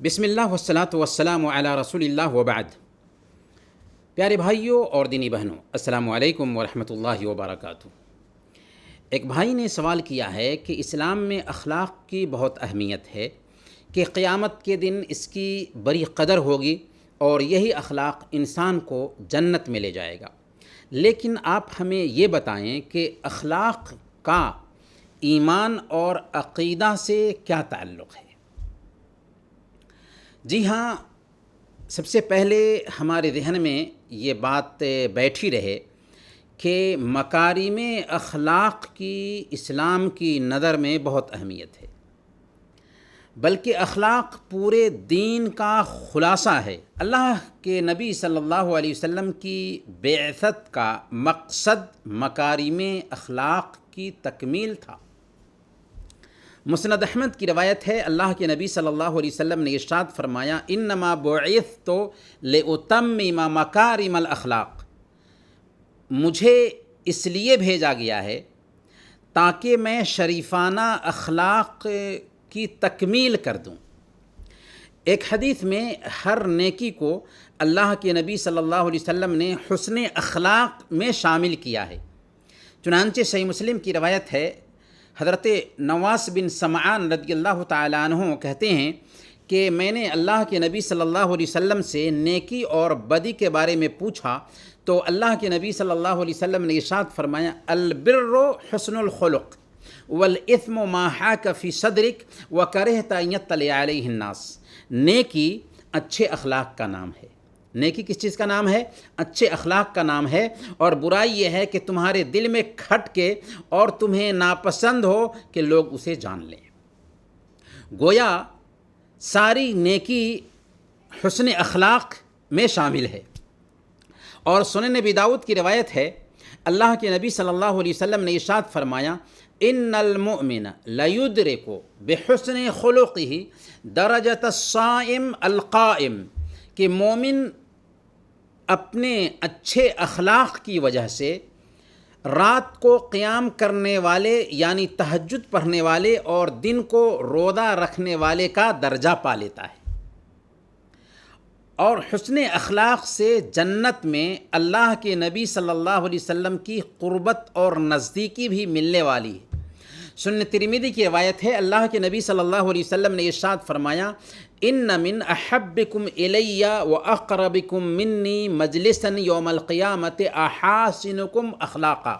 بسم اللہ والصلاۃ والسلام علی رسول اللہ وبعد۔ پیارے بھائیوں اور دینی بہنوں، السلام علیکم ورحمۃ اللہ وبرکاتہ۔ ایک بھائی نے سوال کیا ہے کہ اسلام میں اخلاق کی بہت اہمیت ہے کہ قیامت کے دن اس کی بڑی قدر ہوگی اور یہی اخلاق انسان کو جنت میں لے جائے گا، لیکن آپ ہمیں یہ بتائیں کہ اخلاق کا ایمان اور عقیدہ سے کیا تعلق ہے؟ جی ہاں، سب سے پہلے ہمارے ذہن میں یہ بات بیٹھی رہے کہ مکارم اخلاق کی اسلام کی نظر میں بہت اہمیت ہے، بلکہ اخلاق پورے دین کا خلاصہ ہے۔ اللہ کے نبی صلی اللہ علیہ وسلم کی بعثت کا مقصد مکارم اخلاق کی تکمیل تھا۔ مسند احمد کی روایت ہے، اللہ کے نبی صلی اللہ علیہ وسلم نے ارشاد فرمایا، انما بعثت لاتمم مکارم الاخلاق، مجھے اس لیے بھیجا گیا ہے تاکہ میں شریفانہ اخلاق کی تکمیل کر دوں۔ ایک حدیث میں ہر نیکی کو اللہ کے نبی صلی اللہ علیہ وسلم نے حسن اخلاق میں شامل کیا ہے۔ چنانچہ صحیح مسلم کی روایت ہے، حضرت نواس بن سمعان رضی اللہ تعالیٰ عنہ کہتے ہیں کہ میں نے اللہ کے نبی صلی اللہ علیہ وسلم سے نیکی اور بدی کے بارے میں پوچھا تو اللہ کے نبی صلی اللہ علیہ وسلم نے ارشاد فرمایا، البر حسن الخلق والاثم ما حاک فی صدرک وکرہت ان یطلع علیہ الناس۔ نیکی اچھے اخلاق کا نام ہے۔ نیکی کس چیز کا نام ہے؟ اچھے اخلاق کا نام ہے، اور برائی یہ ہے کہ تمہارے دل میں کھٹ کے اور تمہیں ناپسند ہو کہ لوگ اسے جان لیں۔ گویا ساری نیکی حسن اخلاق میں شامل ہے۔ اور سنن ابی داؤد کی روایت ہے، اللہ کے نبی صلی اللہ علیہ وسلم نے ارشاد فرمایا، ان المؤمن لیدرک بحسن خلقہ درجۃ الصائم القائم، کہ مومن اپنے اچھے اخلاق کی وجہ سے رات کو قیام کرنے والے یعنی تہجد پڑھنے والے اور دن کو روزہ رکھنے والے کا درجہ پا لیتا ہے۔ اور حسن اخلاق سے جنت میں اللہ کے نبی صلی اللہ علیہ وسلم کی قربت اور نزدیکی بھی ملنے والی ہے۔ سنن ترمذی کی روایت ہے، اللہ کے نبی صلی اللہ علیہ وسلم نے ارشاد فرمایا، ان من احبکم الی واقربکم منی مجلسا یوم القیامت احاسنکم اخلاقا،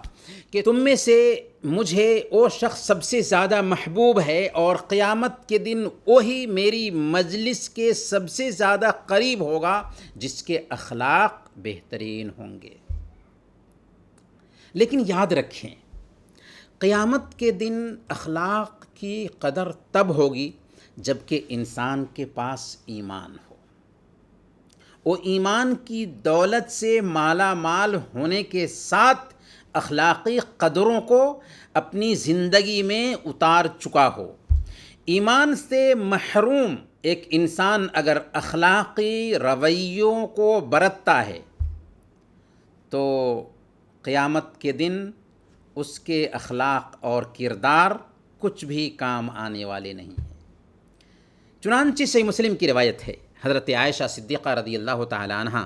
کہ تم میں سے مجھے وہ شخص سب سے زیادہ محبوب ہے اور قیامت کے دن وہی میری مجلس کے سب سے زیادہ قریب ہوگا جس کے اخلاق بہترین ہوں گے۔ لیکن یاد رکھیں، قیامت کے دن اخلاق کی قدر تب ہوگی جب کہ انسان کے پاس ایمان ہو۔ وہ ایمان کی دولت سے مالا مال ہونے کے ساتھ اخلاقی قدروں کو اپنی زندگی میں اتار چکا ہو۔ ایمان سے محروم ایک انسان اگر اخلاقی رویوں کو برتتا ہے تو قیامت کے دن اس کے اخلاق اور کردار کچھ بھی کام آنے والے نہیں ہیں۔ چنانچہ صحیح مسلم کی روایت ہے، حضرت عائشہ صدیقہ رضی اللہ تعالی عنہ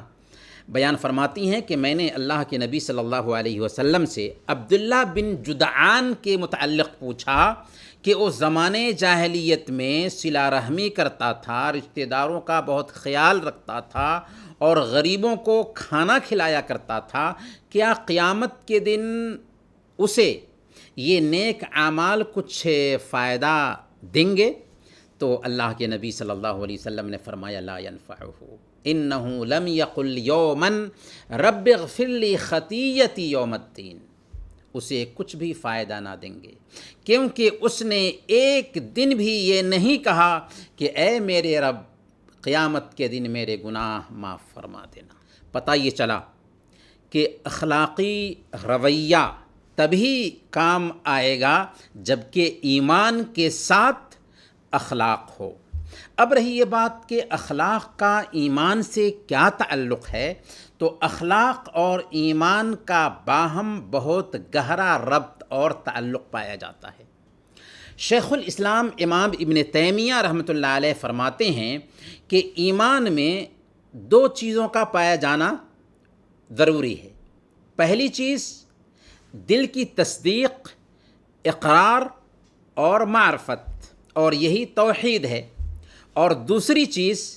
بیان فرماتی ہیں کہ میں نے اللہ کے نبی صلی اللہ علیہ وسلم سے عبداللہ بن جدعان کے متعلق پوچھا کہ وہ زمانے جاہلیت میں صلہ رحمی کرتا تھا، رشتہ داروں کا بہت خیال رکھتا تھا اور غریبوں کو کھانا کھلایا کرتا تھا، کیا قیامت کے دن اسے یہ نیک اعمال کچھ فائدہ دیں گے؟ تو اللہ کے نبی صلی اللہ علیہ وسلم نے فرمایا، لا ينفعہ انہ لم یقل یوما رب اغفر لی خطیتی یوم الدین، اسے کچھ بھی فائدہ نہ دیں گے، کیونکہ اس نے ایک دن بھی یہ نہیں کہا کہ اے میرے رب قیامت کے دن میرے گناہ معاف فرما دینا۔ پتہ یہ چلا کہ اخلاقی رویہ تبھی کام آئے گا جب کہ ایمان کے ساتھ اخلاق ہو۔ اب رہی یہ بات کہ اخلاق کا ایمان سے کیا تعلق ہے، تو اخلاق اور ایمان کا باہم بہت گہرا ربط اور تعلق پایا جاتا ہے۔ شیخ الاسلام امام ابن تیمیہ رحمۃ اللہ علیہ فرماتے ہیں کہ ایمان میں 2 چیزوں کا پایا جانا ضروری ہے۔ پہلی چیز دل کی تصدیق، اقرار اور معرفت، اور یہی توحید ہے۔ اور دوسری چیز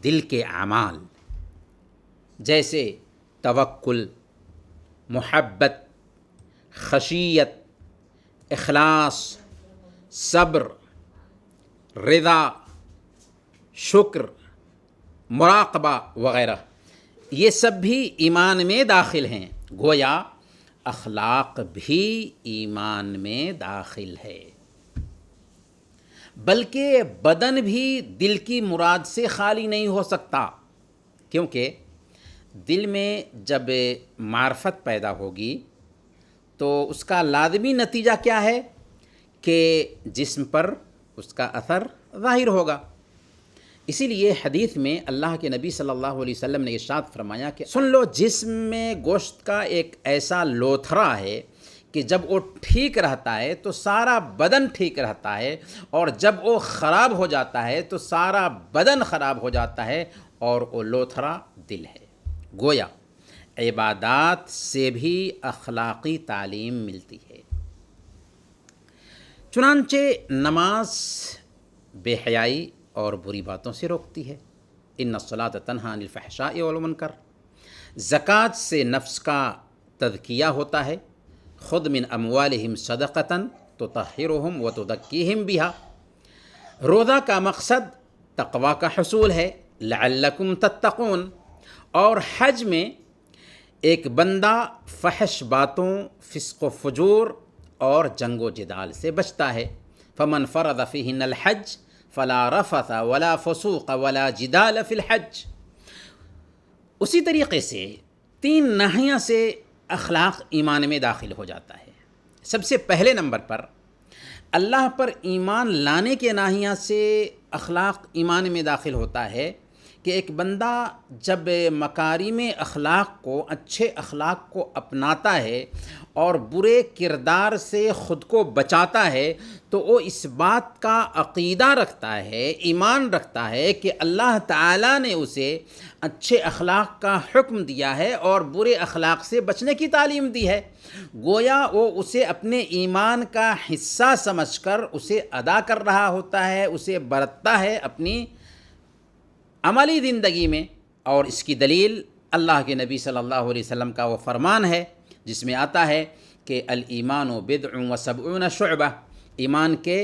دل کے اعمال، جیسے توکل، محبت، خشیت، اخلاص، صبر، رضا، شکر، مراقبہ وغیرہ، یہ سب بھی ایمان میں داخل ہیں۔ گویا اخلاق بھی ایمان میں داخل ہے، بلکہ بدن بھی دل کی مراد سے خالی نہیں ہو سکتا، کیونکہ دل میں جب معرفت پیدا ہوگی تو اس کا لازمی نتیجہ کیا ہے کہ جسم پر اس کا اثر ظاہر ہوگا۔ اسی لیے حدیث میں اللہ کے نبی صلی اللہ علیہ وسلم نے ارشاد فرمایا کہ سن لو، جسم میں گوشت کا ایک ایسا لوتھڑا ہے کہ جب وہ ٹھیک رہتا ہے تو سارا بدن ٹھیک رہتا ہے، اور جب وہ خراب ہو جاتا ہے تو سارا بدن خراب ہو جاتا ہے، اور وہ لوتھڑا دل ہے۔ گویا عبادات سے بھی اخلاقی تعلیم ملتی ہے۔ چنانچہ نماز بے حیائی اور بری باتوں سے روکتی ہے، ان الصلاۃ تنہی عن الفحشاء والمنکر۔ زکوٰۃ سے نفس کا تزکیہ ہوتا ہے، خذ من اموالہم صدقۃ تطہرہم وتزکیہم بہا۔ روزہ کا مقصد تقوی کا حصول ہے، لعلکم تتقون۔ اور حج میں ایک بندہ فحش باتوں، فسق و فجور اور جنگ و جدال سے بچتا ہے۔ فمن فرض فیہن الحج فلا رفث ولا فسوق ولا جدال فی الحج۔ اسی طریقے سے 3 ناحیوں سے اخلاق ایمان میں داخل ہو جاتا ہے۔ سب سے پہلے نمبر پر اللہ پر ایمان لانے کے ناحیہ سے اخلاق ایمان میں داخل ہوتا ہے کہ ایک بندہ جب مکارم اخلاق کو، اچھے اخلاق کو اپناتا ہے اور برے کردار سے خود کو بچاتا ہے، تو وہ اس بات کا عقیدہ رکھتا ہے، ایمان رکھتا ہے کہ اللہ تعالیٰ نے اسے اچھے اخلاق کا حکم دیا ہے اور برے اخلاق سے بچنے کی تعلیم دی ہے۔ گویا وہ اسے اپنے ایمان کا حصہ سمجھ کر اسے ادا کر رہا ہوتا ہے، اسے برتتا ہے اپنی عملی زندگی میں۔ اور اس کی دلیل اللہ کے نبی صلی اللہ علیہ وسلم کا وہ فرمان ہے جس میں آتا ہے کہ الایمان بضع و سبعون شعبہ، ایمان کے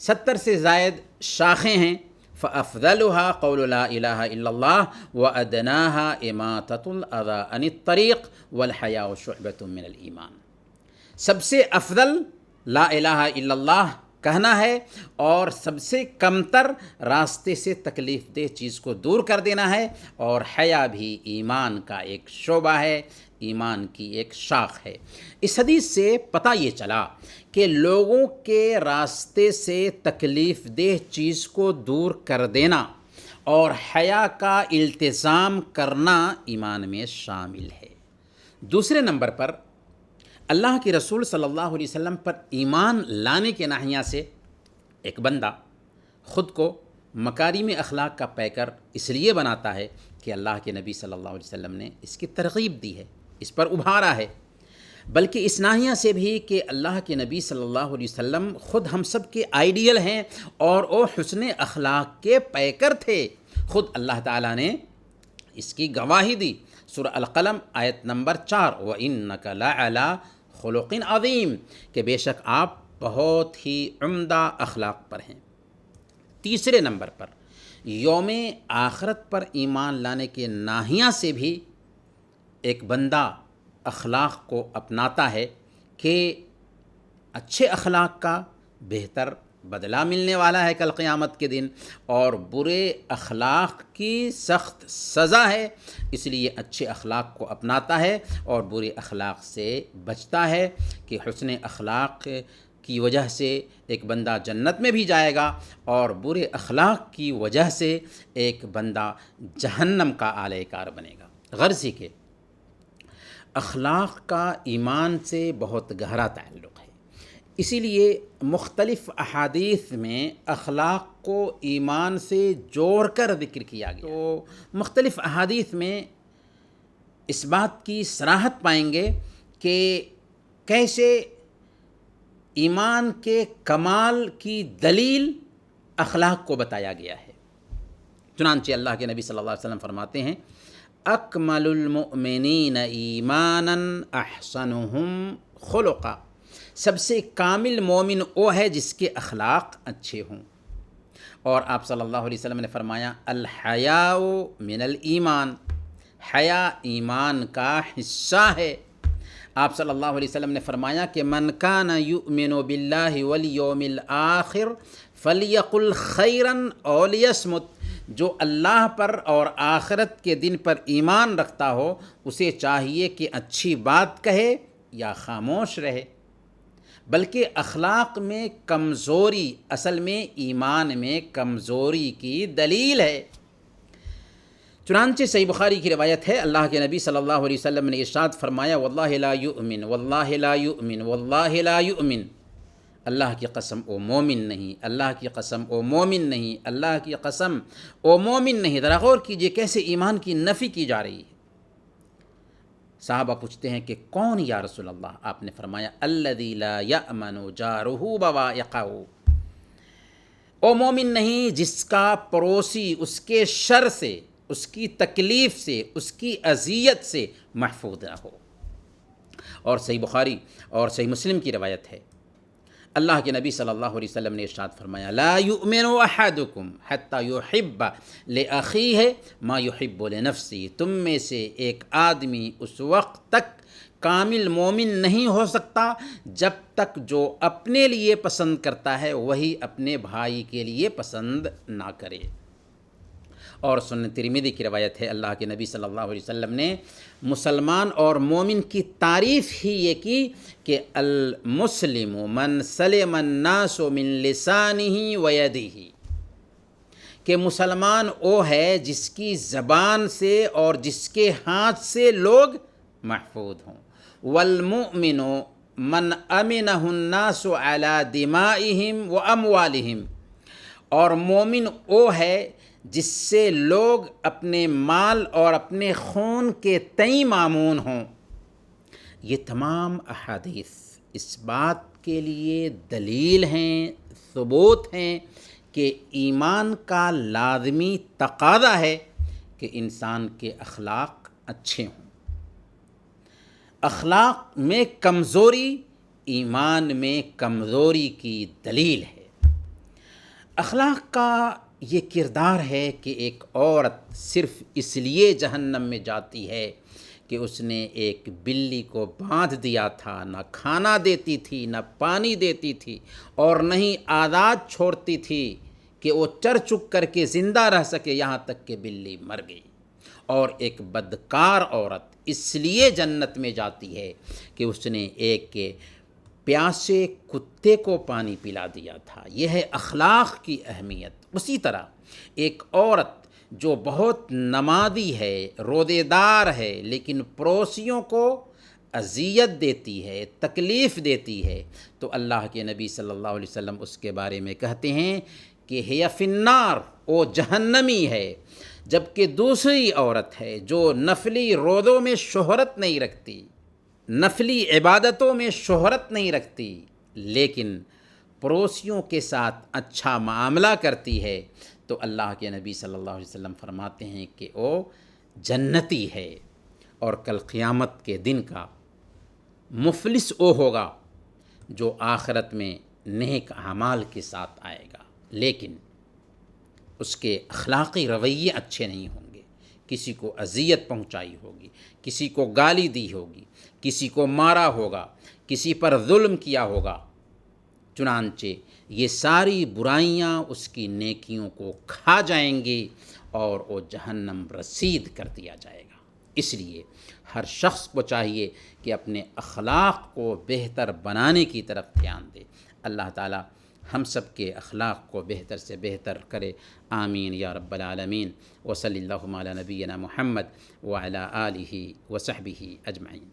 70 سے زائد شاخیں ہیں، فافضلها قول لا الہ الا اللہ وادناها اماطۃ الاذی عن الطریق والحیاء شعبۃ من الایمان۔ سب سے افضل لا الہ الا اللہ کہنا ہے، اور سب سے کمتر راستے سے تکلیف دہ چیز کو دور کر دینا ہے، اور حیا بھی ایمان کا ایک شعبہ ہے، ایمان کی ایک شاخ ہے۔ اس حدیث سے پتہ یہ چلا کہ لوگوں کے راستے سے تکلیف دہ چیز کو دور کر دینا اور حیا کا التزام کرنا ایمان میں شامل ہے۔ دوسرے نمبر پر اللہ کے رسول صلی اللہ علیہ وسلم پر ایمان لانے کے ناحیہ سے ایک بندہ خود کو مکارم اخلاق کا پیکر اس لیے بناتا ہے کہ اللہ کے نبی صلی اللہ علیہ وسلم نے اس کی ترغیب دی ہے، اس پر ابھارا ہے، بلکہ اس ناحیہ سے بھی کہ اللہ کے نبی صلی اللہ علیہ وسلم خود ہم سب کے آئیڈیل ہیں اور وہ حسن اخلاق کے پیکر تھے۔ خود اللہ تعالیٰ نے اس کی گواہی دی، سورہ القلم آیت نمبر 4، وَإِنَّكَ لَعَلَىٰ خُلُقٍ عَظِيمٍ، کہ بے شک آپ بہت ہی عمدہ اخلاق پر ہیں۔ تیسرے نمبر پر یوم آخرت پر ایمان لانے کے ناحیہ سے بھی ایک بندہ اخلاق کو اپناتا ہے کہ اچھے اخلاق کا بہتر بدلہ ملنے والا ہے کل قیامت کے دن، اور برے اخلاق کی سخت سزا ہے، اس لیے اچھے اخلاق کو اپناتا ہے اور برے اخلاق سے بچتا ہے کہ حسن اخلاق کی وجہ سے ایک بندہ جنت میں بھی جائے گا، اور برے اخلاق کی وجہ سے ایک بندہ جہنم کا اعلی کار بنے گا۔ غرض یہ کہ اخلاق کا ایمان سے بہت گہرا تعلق ہے۔ اسی لیے مختلف احادیث میں اخلاق کو ایمان سے جوڑ کر ذکر کیا گیا. تو مختلف احادیث میں اس بات کی صراحت پائیں گے کہ کیسے ایمان کے کمال کی دلیل اخلاق کو بتایا گیا ہے. چنانچہ اللہ کے نبی صلی اللہ علیہ وسلم فرماتے ہیں اکمل المؤمنین ایمانا احسنہم خلقا، سب سے کامل مومن وہ ہے جس کے اخلاق اچھے ہوں. اور آپ صلی اللہ علیہ وسلم نے فرمایا الحیاء من الایمان، حیا ایمان کا حصہ ہے. آپ صلی اللہ علیہ وسلم نے فرمایا کہ من کان یؤمن باللہ والیوم الآخر فلیقل خیرا او لیصمت، جو اللہ پر اور آخرت کے دن پر ایمان رکھتا ہو اسے چاہیے کہ اچھی بات کہے یا خاموش رہے. بلکہ اخلاق میں کمزوری اصل میں ایمان میں کمزوری کی دلیل ہے. چنانچہ صحیح بخاری کی روایت ہے، اللہ کے نبی صلی اللہ علیہ وسلم نے ارشاد فرمایا واللہ لا یؤمن واللہ لا یؤمن واللہ لا یؤمن، اللہ کی قسم او مومن نہیں، اللہ کی قسم او مومن نہیں، اللہ کی قسم او مومن نہیں. ذرا غور کیجئے کیسے ایمان کی نفی کی جا رہی ہے. صحابہ پوچھتے ہیں کہ کون یا رسول اللہ؟ آپ نے فرمایا الذی لا یأمن جارہ بوائقہ، او مومن نہیں جس کا پڑوسی اس کے شر سے، اس کی تکلیف سے، اس کی اذیت سے محفوظ نہ ہو. اور صحیح بخاری اور صحیح مسلم کی روایت ہے، اللہ کے نبی صلی اللہ علیہ وسلم نے ارشاد فرمایا لا یؤمن احدکم حتی یحب لاخیہ ما یحب لنفسہ، تم میں سے ایک آدمی اس وقت تک کامل مومن نہیں ہو سکتا جب تک جو اپنے لیے پسند کرتا ہے وہی اپنے بھائی کے لیے پسند نہ کرے. اور سنن ترمذی کی روایت ہے، اللہ کے نبی صلی اللہ علیہ وسلم نے مسلمان اور مومن کی تعریف ہی یہ کی کہ المسلم من سلم الناس من لسانہ ویدہ، کہ مسلمان وہ ہے جس کی زبان سے اور جس کے ہاتھ سے لوگ محفوظ ہوں. والمؤمن من امنہ الناس علی دمائہم واموالہم، اور مومن وہ ہے جس سے لوگ اپنے مال اور اپنے خون کے تئیں مامون ہوں. یہ تمام احادیث اس بات کے لیے دلیل ہیں، ثبوت ہیں کہ ایمان کا لازمی تقاضا ہے کہ انسان کے اخلاق اچھے ہوں. اخلاق میں کمزوری ایمان میں کمزوری کی دلیل ہے. اخلاق کا یہ کردار ہے کہ ایک عورت صرف اس لیے جہنم میں جاتی ہے کہ اس نے ایک بلی کو باندھ دیا تھا، نہ کھانا دیتی تھی نہ پانی دیتی تھی، اور نہ ہی آزاد چھوڑتی تھی کہ وہ چر چک کر کے زندہ رہ سکے، یہاں تک کہ بلی مر گئی. اور ایک بدکار عورت اس لیے جنت میں جاتی ہے کہ اس نے ایک پیاسے کتے کو پانی پلا دیا تھا. یہ ہے اخلاق کی اہمیت. اسی طرح ایک عورت جو بہت نمازی ہے، روزے دار ہے، لیکن پڑوسیوں کو اذیت دیتی ہے، تکلیف دیتی ہے، تو اللہ کے نبی صلی اللہ علیہ وسلم اس کے بارے میں کہتے ہیں کہ ہی فی النار، وہ جہنمی ہے. جبکہ دوسری عورت ہے جو نفلی روزوں میں شہرت نہیں رکھتی، نفلی عبادتوں میں شہرت نہیں رکھتی، لیکن پڑوسیوں کے ساتھ اچھا معاملہ کرتی ہے، تو اللہ کے نبی صلی اللہ علیہ وسلم فرماتے ہیں کہ وہ جنتی ہے. اور کل قیامت کے دن کا مفلس وہ ہوگا جو آخرت میں نیک اعمال کے ساتھ آئے گا لیکن اس کے اخلاقی رویے اچھے نہیں ہوں گے. کسی کو اذیت پہنچائی ہوگی، کسی کو گالی دی ہوگی، کسی کو مارا ہوگا، کسی پر ظلم کیا ہوگا. چنانچہ یہ ساری برائیاں اس کی نیکیوں کو کھا جائیں گی اور وہ جہنم رسید کر دیا جائے گا. اس لیے ہر شخص کو چاہیے کہ اپنے اخلاق کو بہتر بنانے کی طرف دھیان دے. اللہ تعالی ہم سب کے اخلاق کو بہتر سے بہتر کرے. آمین یا رب العالمین. وصلی اللہ علی نبینا محمد وعلی آلہ وصحبہ اجمعین.